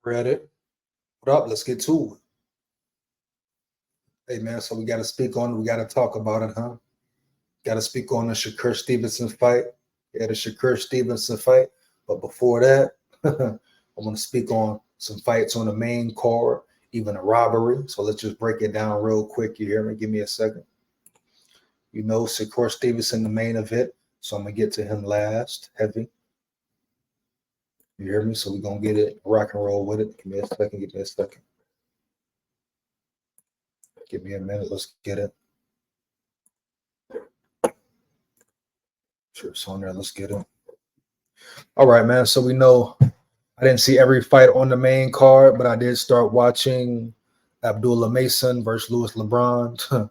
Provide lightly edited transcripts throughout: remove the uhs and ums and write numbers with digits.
Ready? What up? Let's get to it. Hey man, so we gotta speak on it. We gotta talk about it, huh? Gotta speak on the Shakur Stevenson fight. Yeah, the Shakur Stevenson fight. But before that, I want to speak on some fights on the main card, even a robbery. So let's just break it down real quick. You hear me? Give me a second. You know, Shakur Stevenson, the main event. So I'm gonna get to him last. Heavy. You hear me? So we're gonna get it, rock and roll with it. Give me a second, give me a second. Give me a minute, let's get it. Sure, it's on there. Let's get it. All right, man. So we know I didn't see every fight on the main card, but I did start watching Abdullah Mason versus Louis LeBron.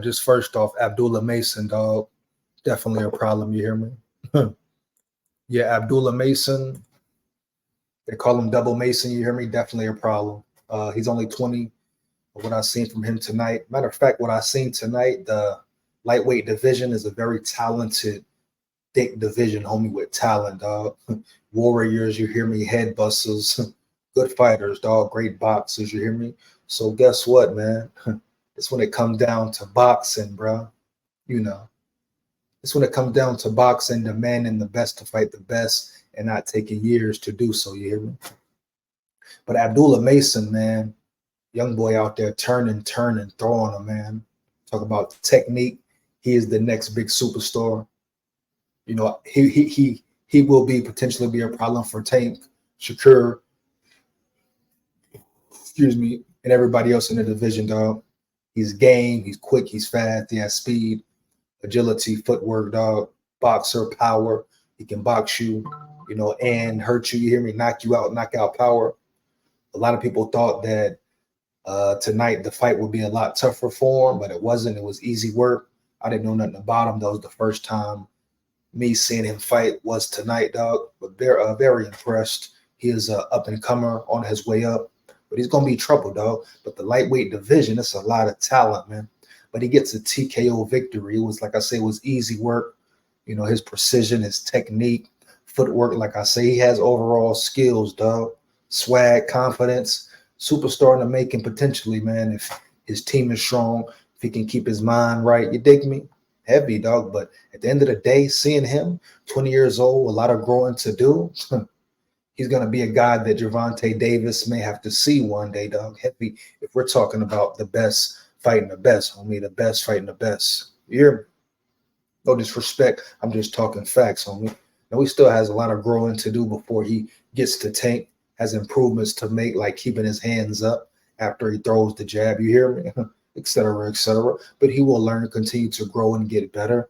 Just first off, Abdullah Mason, dog, definitely a problem. You hear me? Yeah, Abdullah Mason. They call him Double Mason. You hear me? Definitely a problem. He's only 20. What I've seen from him tonight. Matter of fact, what I've seen tonight, the lightweight division is a very talented, thick division, homie, with talent, dog. Warriors, you hear me? Head busters, good fighters, dog. Great boxers, you hear me? So guess what, man? It's when it comes down to boxing, bro. You know, it's when it comes down to boxing, demanding the best to fight the best and not taking years to do so, you hear me? But Abdullah Mason, man, young boy out there turning, throwing him, man. Talk about technique. He is the next big superstar. You know, he will be potentially be a problem for Tank, Shakur, excuse me, and everybody else in the division, dog. He's game, he's quick, he's fast, he has speed, agility, footwork, dog, boxer, power. He can box you, you know, and hurt you. You hear me? Knock you out, knockout power. A lot of people thought that tonight the fight would be a lot tougher for him, but it wasn't. It was easy work. I didn't know nothing about him. That was the first time me seeing him fight was tonight, dog. But very impressed. He is a up and comer on his way up, but he's gonna be trouble, dog. But the lightweight division, it's a lot of talent, man. But he gets a TKO victory. It was, like I say, it was easy work. You know, his precision, his technique, footwork. Like I say, he has overall skills, dog. Swag, confidence, superstar in the making potentially, man. If his team is strong, if he can keep his mind right, you dig me? Heavy, dog. But at the end of the day, seeing him, 20 years old, a lot of growing to do. He's going to be a guy that Gervonta Davis may have to see one day, dog. Heavy. If we're talking about the best fighting the best, homie, the best fighting the best. You hear me? No disrespect. I'm just talking facts, homie. And he still has a lot of growing to do before he gets to Tank, has improvements to make, like keeping his hands up after he throws the jab. You hear me? Et cetera, et cetera. But he will learn to continue to grow and get better.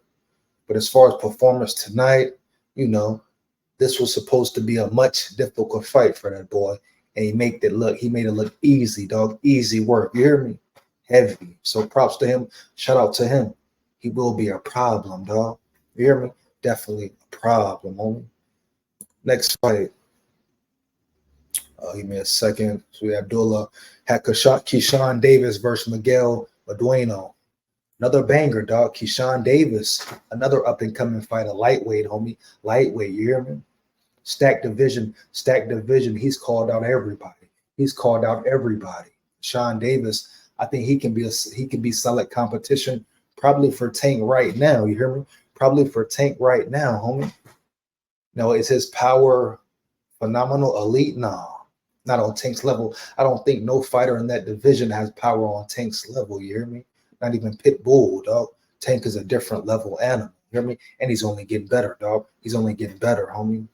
But as far as performance tonight, you know, this was supposed to be a much difficult fight for that boy. And he made it look easy, dog. Easy work. You hear me? Heavy. So props to him. Shout out to him. He will be a problem, dog. You hear me? Definitely a problem, homie. Next fight. Give me a second. So we have Abdullah had KEYSHAWN Davis versus Miguel Madueno. Another banger, dog. KEYSHAWN Davis, another up-and-coming fighter, lightweight, homie. Lightweight, you hear me? Stacked division. He's called out everybody. Sean Davis, I think he can be solid competition, probably for Tank right now. You hear me? Probably for Tank right now, homie. No, is his power phenomenal, elite? No. Not on Tank's level. I don't think no fighter in that division has power on Tank's level. You hear me? Not even Pitbull, dog. Tank is a different level animal. You hear me? And he's only getting better, dog. He's only getting better, homie.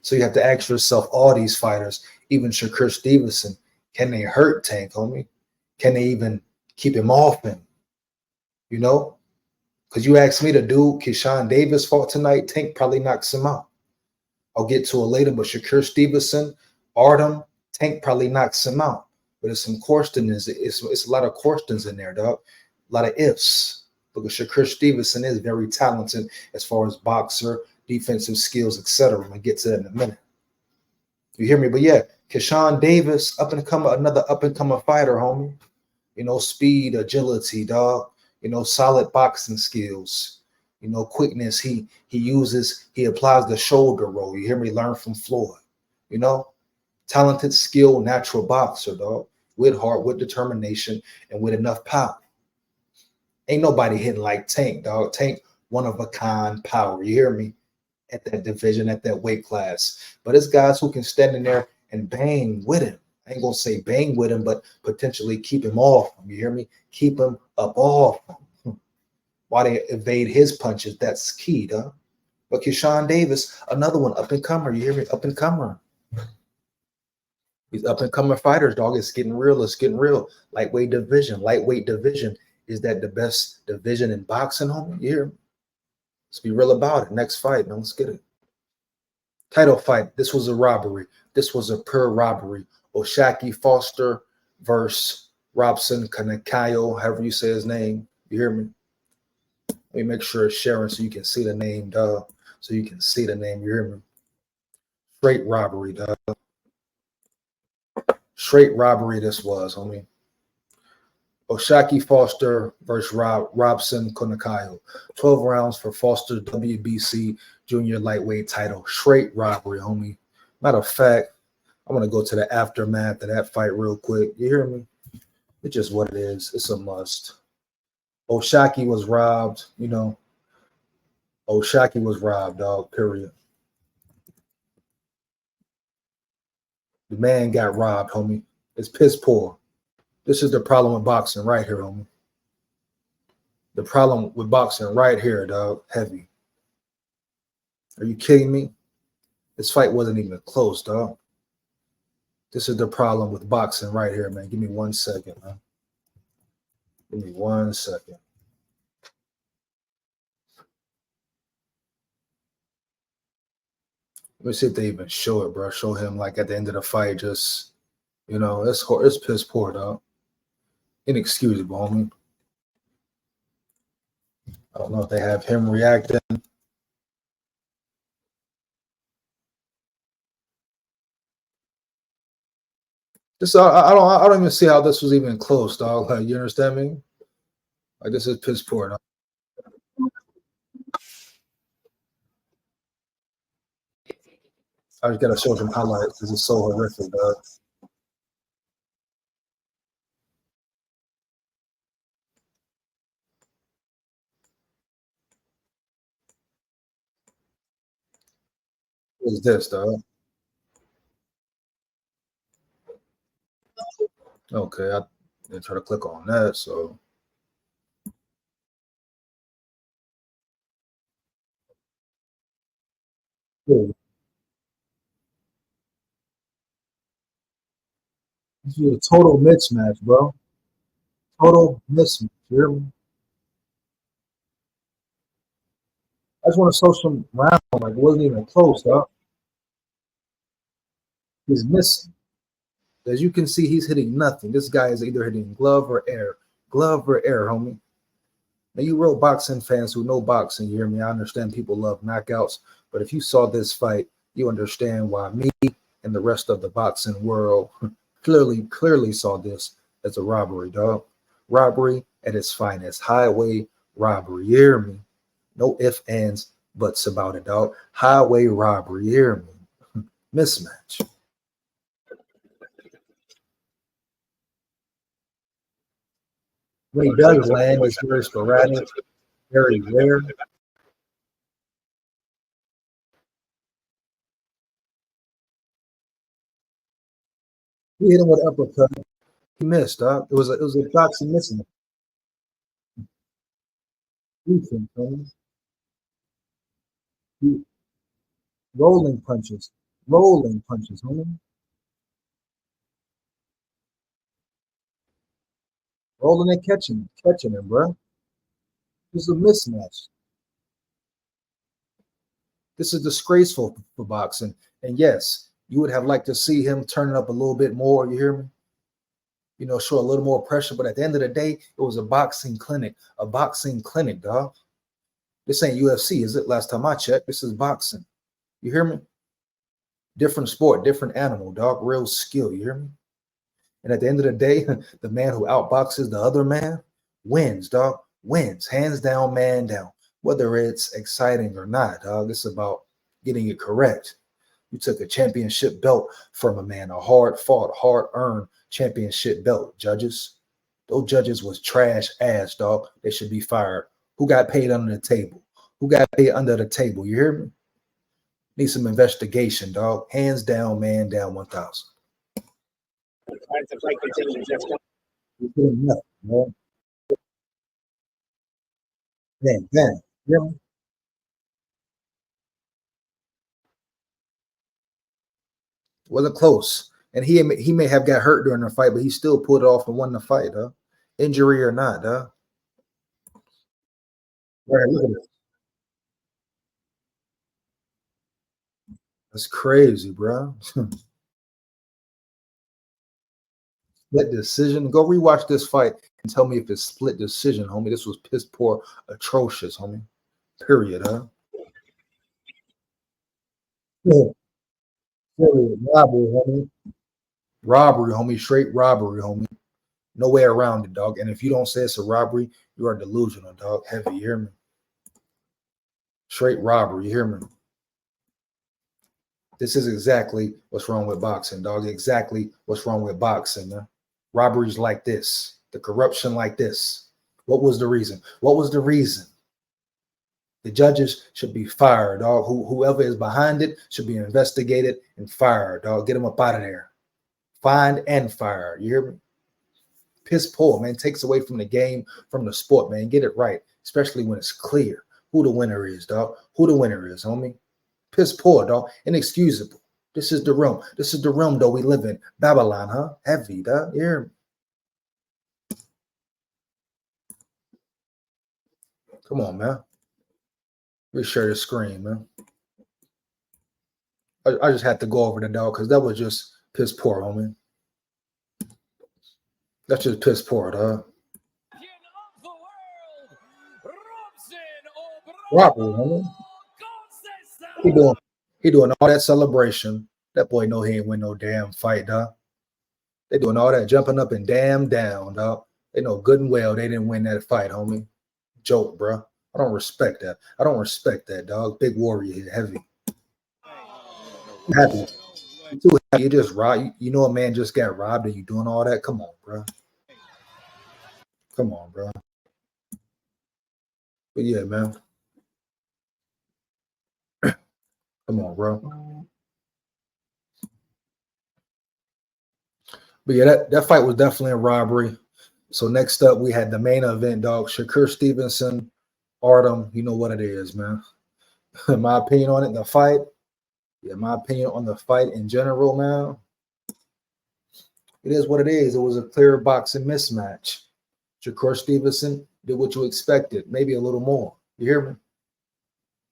So you have to ask yourself, all these fighters, even Shakur Stevenson, can they hurt Tank, homie? Can they even keep him off him? You know? Because you asked me to do KEYSHAWN Davis fought tonight, Tank probably knocks him out. I'll get to it later, but Shakur Stevenson, Artem, Tank probably knocks him out. But it's some questions. It's a lot of questions in there, dog. A lot of ifs. Because Shakur Stevenson is very talented as far as boxer, defensive skills, etc. I'm gonna get to that in a minute. You hear me? But yeah, KEYSHAWN Davis, another up-and-coming fighter, homie. You know, speed, agility, dog. You know, solid boxing skills. You know, quickness. He applies the shoulder roll. You hear me? Learn from Floyd. You know, Talented, skilled, natural boxer, dog. With heart, with determination, and with enough power. Ain't nobody hitting like Tank, dog. Tank, one of a kind power. You hear me? At that division, at that weight class. But it's guys who can stand in there and bang with him. I ain't gonna say bang with him, but potentially keep him off him. You hear me? Keep him up off him. While they evade his punches, that's key, dog. But KEYSHAWN Davis, another one, up and comer. You hear me? Up and comer. These up and coming fighters, dog. It's getting real. It's getting real. Lightweight division. Lightweight division. Is that the best division in boxing, homie? You hear me? Let's be real about it. Next fight, man. Let's get it. Title fight. This was a robbery. This was a pure robbery. Shakur Foster versus Robson Kanakayo, however you say his name. You hear me? Let me make sure it's sharing so you can see the name, dog. So you can see the name. You hear me? Straight robbery, dog. Straight robbery this was, homie. Shakur Foster versus Robson Kanakayo. 12 rounds for Foster's WBC junior lightweight title. Straight robbery, homie. Matter of fact, I want to go to the aftermath of that fight real quick. You hear me? It's just what it is. It's a must. Shakur was robbed, you know. Shakur was robbed, dog, period. The man got robbed, homie. It's piss poor. This is the problem with boxing right here, homie. The problem with boxing right here, dog. Heavy. Are you kidding me? This fight wasn't even close, dog. This is the problem with boxing right here, man. Give me 1 second, man. Give me 1 second. Let me see if they even show it, bro. Show him like at the end of the fight, just, you know, it's piss poor, dog. Inexcusable, homie. I don't know if they have him reacting. This I don't even see how this was even close, dog. Like, you understand me? Like, this is piss poor, dog. I just gotta show some highlights because it's so horrific, dog. What is this, dog? Okay, I didn't try to click on that, so. Yeah. This is a total mismatch, bro. Total mismatch. You hear me? I just want to show some round. Like, it wasn't even close, dog. He's missing. As you can see, he's hitting nothing. This guy is either hitting glove or air. Glove or air, homie. Now, you real boxing fans who know boxing, you hear me? I understand people love knockouts, but if you saw this fight, you understand why me and the rest of the boxing world clearly saw this as a robbery, dog. Robbery at its finest. Highway robbery. You hear me? No ifs, ands, buts about it, dog. Highway robbery. You hear me? Mismatch. When he does land, it's very sporadic, very rare. He hit him with an uppercut. He missed, dog. It was a boxing missing. Defense, homie. Rolling punches. Rolling punches, homie. Rolling and catching him, bro. This is a mismatch. This is disgraceful for boxing. And yes, you would have liked to see him turn it up a little bit more. You hear me? You know, show a little more pressure. But at the end of the day, it was a boxing clinic. A boxing clinic, dog. This ain't UFC, is it? Last time I checked, this is boxing. You hear me? Different sport, different animal, dog. Real skill. You hear me? And at the end of the day, the man who outboxes the other man wins, dog. Wins. Hands down, man down. Whether it's exciting or not, dog. It's about getting it correct. You took a championship belt from a man, a hard-fought, hard-earned championship belt. Judges, those judges was trash ass, dog. They should be fired. Who got paid under the table? Who got paid under the table? You hear me? Need some investigation, dog. Hands down, man down 1,000. Man. Yeah. Wasn't close. And he may have got hurt during the fight, but he still pulled it off and won the fight, huh? Injury or not, huh? Right, look at this. That's crazy, bro. Split decision. Go rewatch this fight and tell me if it's split decision, homie. This was piss poor, atrocious, homie. Period, huh? Yeah. Period. Robbery, homie. Robbery, homie. Straight robbery, homie. No way around it, dog. And if you don't say it's a robbery, you are delusional, dog. Heavy, you hear me? Straight robbery, you hear me? This is exactly what's wrong with boxing, dog. Exactly what's wrong with boxing, man. Robberies like this, the corruption like this. What was the reason? What was the reason? The judges should be fired, dog. Whoever is behind it should be investigated and fired, dog. Get them up out of there. Fined and fired. You hear me? Piss poor, man. Takes away from the game, from the sport, man. Get it right, especially when it's clear who the winner is, dog. Who the winner is, homie. Piss poor, dog. Inexcusable. This is the realm. This is the realm, though, we live in. Babylon, huh? Heavy, dog. You hear me? Come on, man. Let me share the screen, man. I just had to go over the dog because that was just piss poor, homie. That's just piss poor, dog. Robbery, homie. He doing all that celebration. That boy know he ain't win no damn fight, dog. They doing all that jumping up and damn down, dog. They know good and well they didn't win that fight, homie. Joke, bro. I don't respect that. I don't respect that, dog. Big warrior here, heavy. Happy. You too happy. You just robbed. You know a man just got robbed and you doing all that? Come on, bro. Come on, bro. But yeah, man. Come on, bro. But yeah, that fight was definitely a robbery. So next up, we had the main event, dog. Shakur Stevenson, Artem. You know what it is, man. My opinion on it, the fight. Yeah, my opinion on the fight in general, man. It is what it is. It was a clear boxing mismatch. Shakur Stevenson did what you expected, maybe a little more. You hear me?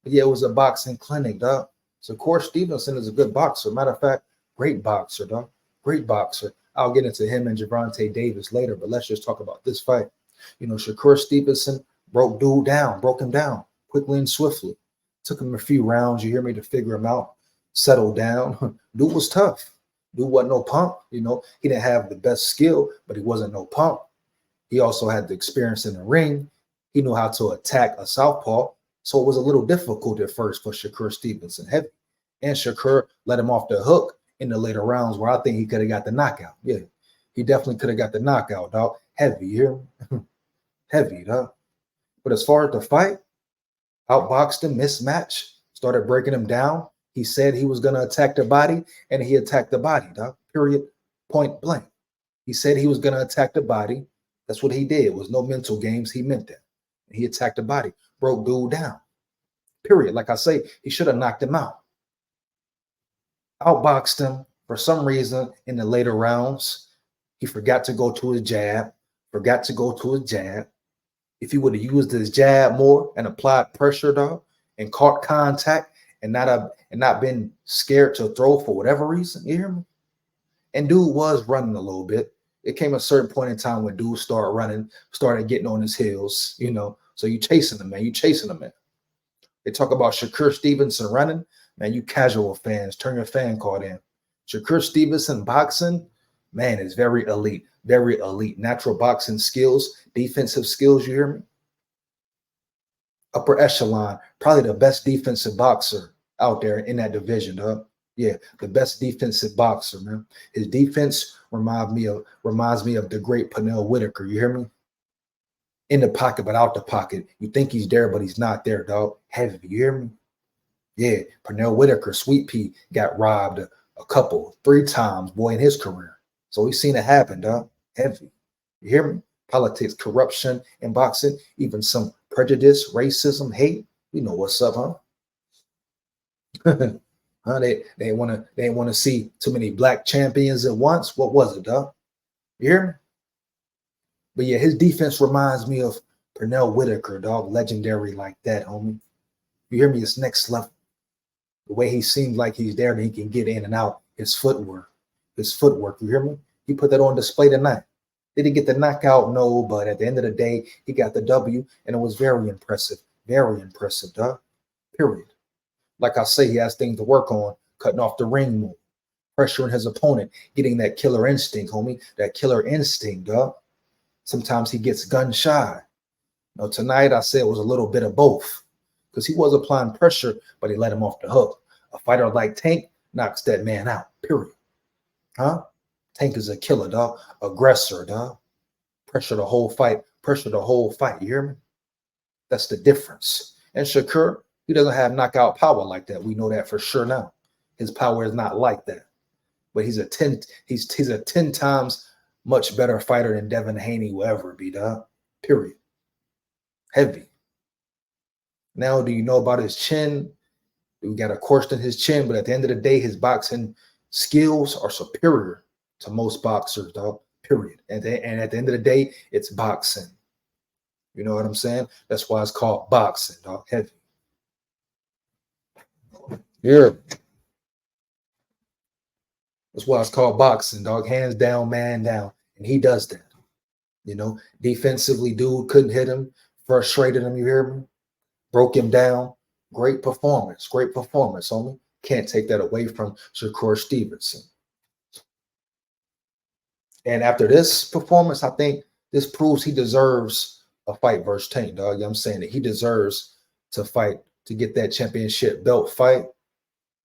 But yeah, it was a boxing clinic, dog. Shakur Stevenson is a good boxer. Matter of fact, great boxer, dog. Great boxer. I'll get into him and Gervonta Davis later, but let's just talk about this fight. You know, Shakur Stevenson broke him down quickly and swiftly. Took him a few rounds, you hear me, to figure him out, settle down. Dude was tough. Dude wasn't no punk. You know, he didn't have the best skill, but he wasn't no punk. He also had the experience in the ring. He knew how to attack a southpaw. So it was a little difficult at first for Shakur Stevenson. Heavy. And Shakur let him off the hook in the later rounds where I think he could have got the knockout. Yeah, he definitely could have got the knockout, dog. Heavy, you hear me? Heavy, dog. But as far as the fight, outboxed him, mismatch, started breaking him down. He said he was going to attack the body, and he attacked the body, dog. Period. Point blank. He said he was going to attack the body. That's what he did. It was no mental games. He meant that. He attacked the body, broke dude down. Period. Like I say, he should have knocked him out. Outboxed him for some reason in the later rounds. He forgot to go to his jab. If he would have used his jab more and applied pressure, dog, and caught contact and not been scared to throw for whatever reason, you hear me? And dude was running a little bit. It came a certain point in time when dude started getting on his heels, you know. So you chasing him, man. They talk about Shakur Stevenson running. Man, you casual fans, turn your fan card in. Shakur Stevenson boxing, man, is very elite. Very elite. Natural boxing skills, defensive skills, you hear me? Upper echelon, probably the best defensive boxer out there in that division, dog. Yeah, the best defensive boxer, man. His defense reminds me of the great Pernell Whitaker. You hear me? In the pocket, but out the pocket. You think he's there, but he's not there, dog. Heavy. You hear me? Yeah, Pernell Whitaker, Sweet Pea, got robbed a couple, 3 times, boy, in his career. So we've seen it happen, dog. Heavy. You hear me? Politics, corruption in boxing, even some prejudice, racism, hate. You know what's up, huh? Huh? They want to see too many black champions at once. What was it, dog? You hear me? But yeah, his defense reminds me of Pernell Whitaker, dog. Legendary like that, homie. You hear me? It's next level. The way he seems like he's there and he can get in and out. His footwork. You hear me? He put that on display tonight. Did he get the knockout? No, but at the end of the day, he got the W, and it was very impressive. Very impressive, dog. Period. Like I say, he has things to work on, cutting off the ring move, pressuring his opponent, getting that killer instinct, homie. That killer instinct, dog. Sometimes he gets gun shy. Now, tonight I said it was a little bit of both because he was applying pressure, but he let him off the hook. A fighter like Tank knocks that man out, period. Huh? Tank is a killer, dog. Aggressor, dog. Pressure the whole fight. You hear me? That's the difference. And Shakur, he doesn't have knockout power like that. We know that for sure now. His power is not like that. But he's a 10 times much better fighter than Devin Haney will ever be, dog. Period. Heavy. Now, do you know about his chin? We got a question his chin, but at the end of the day, his boxing skills are superior to most boxers, dog. Period. And at the end of the day, it's boxing. You know what I'm saying? That's why it's called boxing, dog. Heavy. Yeah. That's why it's called boxing, dog. Hands down, man down. And he does that. You know, defensively, dude couldn't hit him, frustrated him, you hear me? Broke him down. Great performance, homie. Can't take that away from Shakur Stevenson. And after this performance, I think this proves he deserves a fight versus Tank, dog. You know what I'm saying? That he deserves to fight, to get that championship belt fight,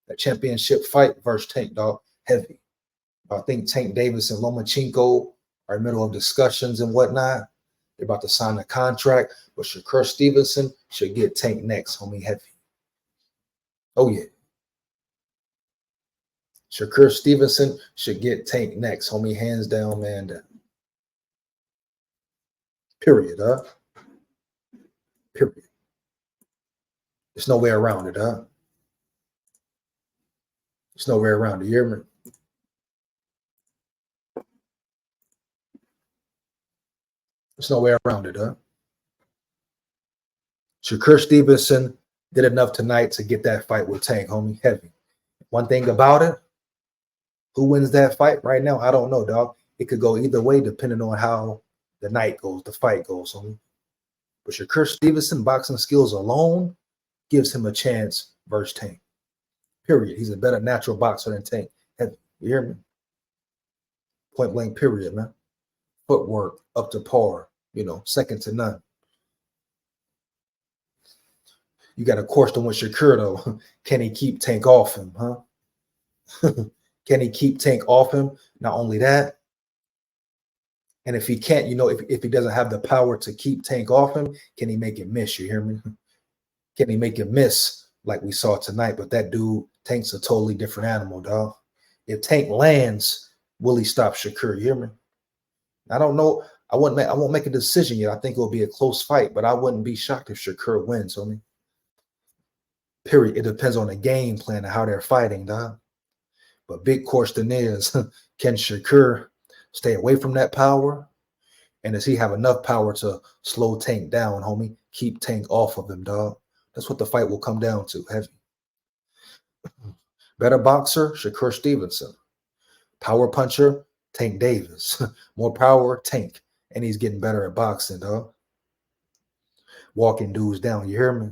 that championship fight versus Tank, dog. Heavy. I think Tank Davis and Lomachenko are in the middle of discussions and whatnot. They're about to sign a contract, but Shakur Stevenson should get Tank next, homie. Heavy. Oh, yeah. Shakur Stevenson should get Tank next, homie. Hands down, man down. Period, huh? Period. There's no way around it, huh? There's no way around it. You hear me? There's no way around it, huh? Shakur Stevenson did enough tonight to get that fight with Tank, homie. Heavy. One thing about it, who wins that fight right now? I don't know, dog. It could go either way depending on how the night goes, the fight goes, homie. But Shakur Stevenson, boxing skills alone, gives him a chance versus Tank. Period. He's a better natural boxer than Tank. Heavy. You hear me? Point blank, period, man. Footwork up to par, you know, second to none. You got a question with Shakur, though. Can he keep Tank off him, huh? Can he keep Tank off him? Not only that, and if he can't, you know, if he doesn't have the power to keep Tank off him, can he make him miss? You hear me? Can he make him miss like we saw tonight? But that dude, Tank's a totally different animal, dog. If Tank lands, will he stop Shakur? You hear me? I don't know. I won't make a decision yet. I think it'll be a close fight, but I wouldn't be shocked if Shakur wins, homie. Period. It depends on the game plan and how they're fighting, dog. But big question is, can Shakur stay away from that power? And does he have enough power to slow Tank down, homie? Keep Tank off of him, dog. That's what the fight will come down to. Heavy. Better boxer, Shakur Stevenson. Power puncher, Tank Davis. More power, Tank. And he's getting better at boxing, dog. Walking dudes down, you hear me?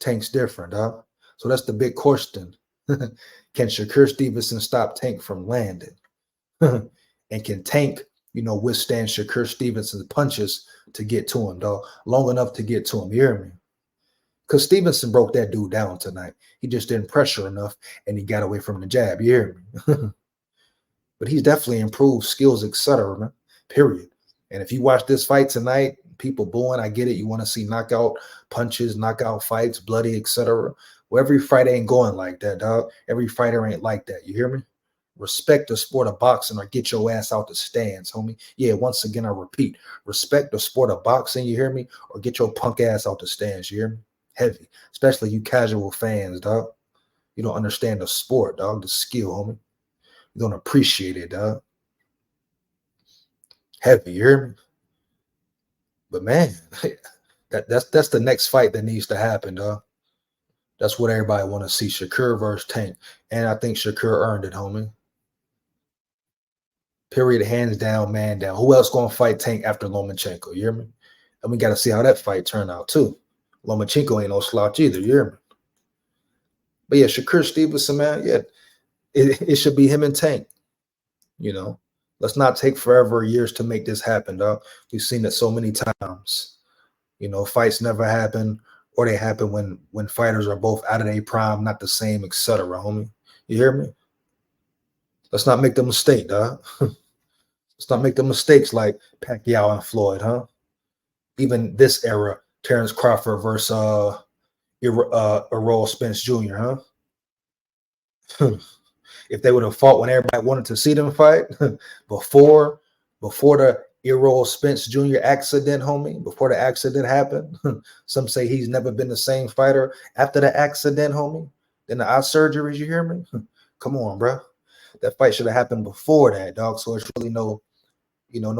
Tank's different, dog. So that's the big question. Can Shakur Stevenson stop Tank from landing? And can Tank, you know, withstand Shakur Stevenson's punches to get to him, dog? Long enough to get to him, you hear me? Because Stevenson broke that dude down tonight. He just didn't pressure enough, and he got away from the jab. You hear me? But he's definitely improved skills, etc., man. Period. And if you watch this fight tonight, people booing, I get it. You want to see knockout punches, knockout fights, bloody, etc. Well, every fight ain't going like that, dog. Every fighter ain't like that. You hear me? Respect the sport of boxing or get your ass out the stands, homie. Yeah, once again, I repeat, respect the sport of boxing, you hear me? Or get your punk ass out the stands, you hear me? Heavy, especially you casual fans, dog. You don't understand the sport, dog, the skill, homie. You don't appreciate it, dog. Heavy, you hear me? But man, that's the next fight that needs to happen, dog. That's what everybody want to see. Shakur versus Tank. And I think Shakur earned it, homie. Period, hands down, man down. Who else gonna fight Tank after Lomachenko? You hear me? And we got to see how that fight turn out too. Lomachenko ain't no slouch either. You hear me? But yeah, Shakur Stevenson, man, yeah, it should be him and Tank. You know, let's not take forever years to make this happen, dog. We've seen it so many times. You know, fights never happen, or they happen when fighters are both out of their prime, not the same, etc. Homie, you hear me? Let's not make the mistake, dog. Let's not make the mistakes like Pacquiao and Floyd, huh? Even this era, Terrence Crawford versus Errol Spence Jr., huh? If they would have fought when everybody wanted to see them fight before the Errol Spence Jr. accident, homie, before the accident happened, some say he's never been the same fighter after the accident, homie. Then the eye surgeries, you hear me? Come on, bro. That fight should have happened before that, dog. So it's really no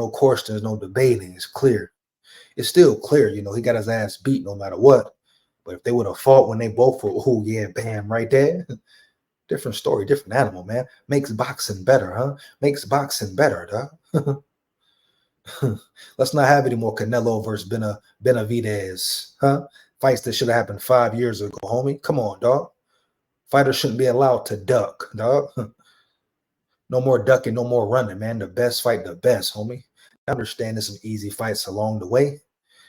questions, no debating. It's clear. It's still clear, you know, he got his ass beat no matter what. But if they would have fought when they both were, oh, yeah, bam, right there. Different story, different animal, man. Makes boxing better, huh? Makes boxing better, dog. Let's not have any more Canelo versus Benavidez, huh? Fights that should have happened 5 years ago, homie. Come on, dog. Fighters shouldn't be allowed to duck, dog. No more ducking, no more running, man. The best fight, the best, homie. I understand there's some easy fights along the way,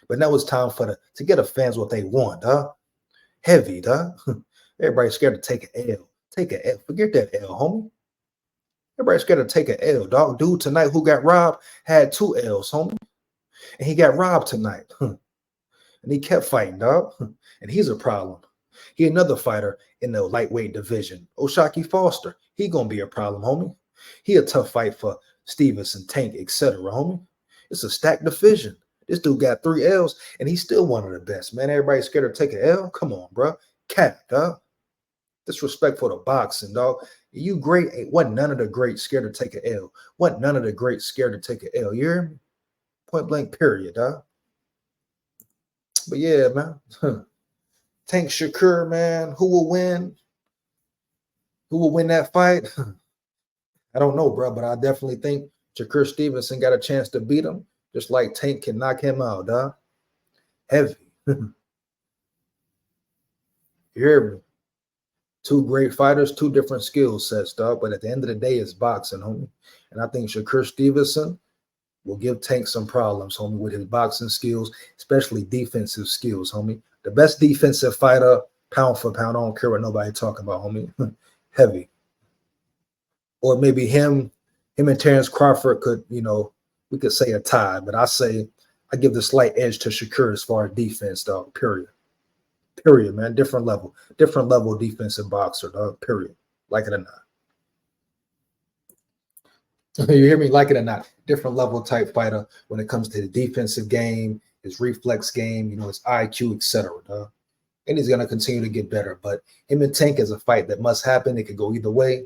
but now it's time to get the fans what they want, dog. Heavy, dog. Everybody's scared to take an L. Take an L. Forget that L, homie. Everybody's scared to take an L, dog. Dude tonight who got robbed had 2 L's, homie. And he got robbed tonight. And he kept fighting, dog. And he's a problem. He another fighter in the lightweight division. O'Shaquie Foster. He gonna be a problem, homie. He a tough fight for Stevenson, Tank, etc., homie. It's a stacked division. This dude got 3 L's, and he's still one of the best, man. Everybody's scared to take an L? Come on, bro. Cat, dog. Disrespectful to boxing, dog. You great. Wasn't none of the greats scared to take an L. Wasn't none of the greats scared to take an L. You hear me? Point blank, period, dog. But yeah, man. Tank Shakur, man. Who will win? Who will win that fight? I don't know, bro, but I definitely think Shakur Stevenson got a chance to beat him, just like Tank can knock him out, dog. Heavy. You hear me? 2 great fighters, 2 different skill sets, dog. But at the end of the day, it's boxing, homie. And I think Shakur Stevenson will give Tank some problems, homie, with his boxing skills, especially defensive skills, homie. The best defensive fighter, pound for pound. I don't care what nobody talking about, homie. Heavy. Or maybe him and Terrence Crawford could, you know, we could say a tie. But I give the slight edge to Shakur as far as defense, dog. Period. Period, man. Different level defensive boxer, dog. Period. Like it or not. You hear me? Like it or not. Different level type fighter when it comes to the defensive game, his reflex game, you know, his IQ, etc. Dog. And he's gonna continue to get better. But him and Tank is a fight that must happen. It could go either way.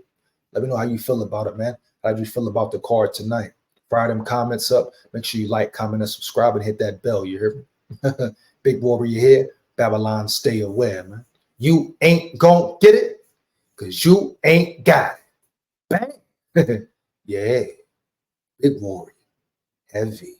Let me know how you feel about it, man. How do you feel about the card tonight? Fire them comments up. Make sure you like, comment, and subscribe, and hit that bell. You hear me? Big warrior here. Babylon, stay aware, man. You ain't gonna get it because you ain't got it. Bang. Yeah. Big warrior. Heavy.